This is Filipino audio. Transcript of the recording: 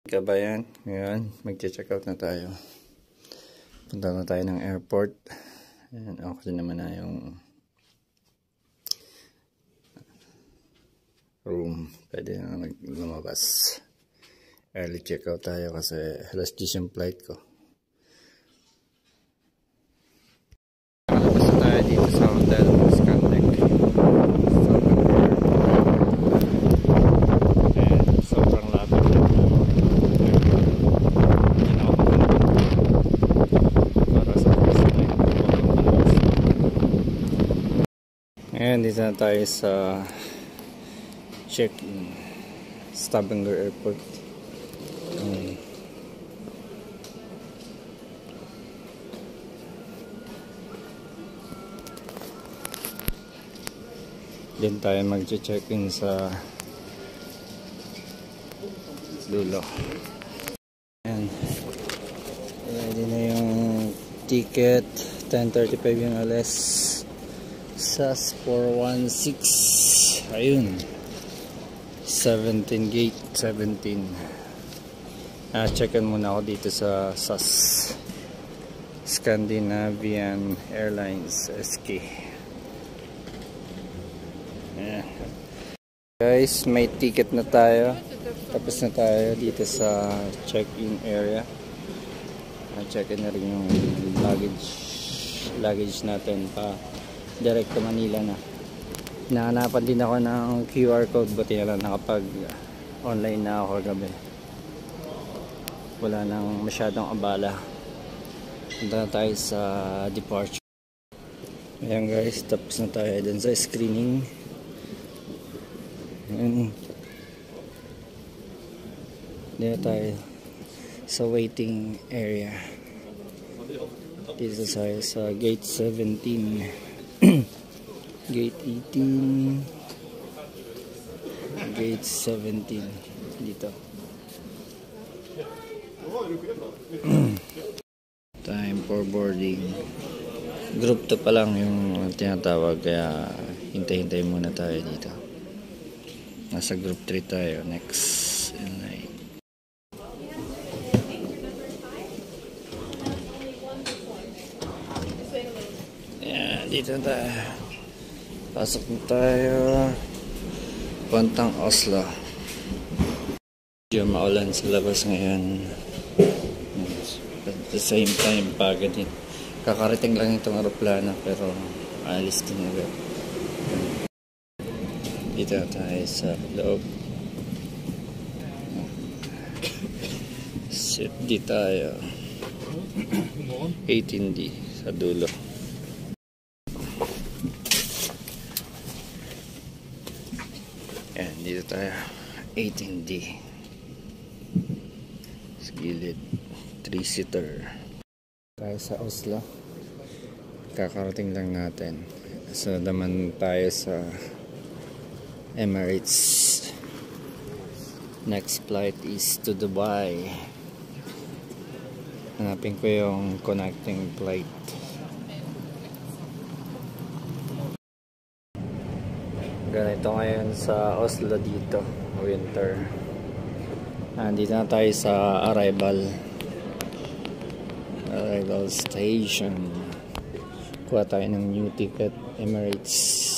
Kabayan, ngayon magche-check out na tayo. Punta na tayo ng airport. Ayan, okay naman na yung room. Pwede na lumabas. Early check out tayo kasi alas 10 yung flight ko. Nakalabas na tayo dito sa hotel Scandeck. Ayan, dito na tayo sa check-in Stavanger Airport. Din tayo mag-check-in sa dulo. Ayan. Ready na yung ticket. 10:35 yung alas. SAS 416. Ayun. 17 gate 17. Check-in muna ako dito sa SAS Scandinavian Airlines SK. Ayan. Guys, may ticket na tayo. Tapos na tayo dito sa check-in area. Check-in na rin yung luggage natin pa direct to Manila na. Nahanapan din ako ng QR code, buti na lang nakapag online na ako kagabi. Wala nang masyadong abala. Punta na tayo sa departure. Ayan guys, tapos na tayo dun sa screening. Ayan. Dito tayo sa waiting area. Dito tayo sa gate 17. Gate 18, gate 17 dito. Time for boarding. Group 2 pa lang yung tinatawag, kaya hintay-hintay muna tayo dito. Nasa group 3 tayo, next in line. Dito na tayo. Pasok na tayo. Puntang Oslo. Medyo maulan sa labas ngayon. At the same time, pagod din. Kakarating lang itong aeroplano pero alis din agad. Dito na tayo sa loob. Sit di tayo. 18D sa dulo. Ayan, dito tayo 18D sa gilid, 3-seater tayo sa Oslo. Kakarating lang natin, so naman tayo sa Emirates. Next flight is to Dubai. Hanapin ko yung connecting flight. Ganito ngayon sa Oslo dito, winter. Nandito na tayo sa arrival station. Kuha tayo ng new ticket, Emirates.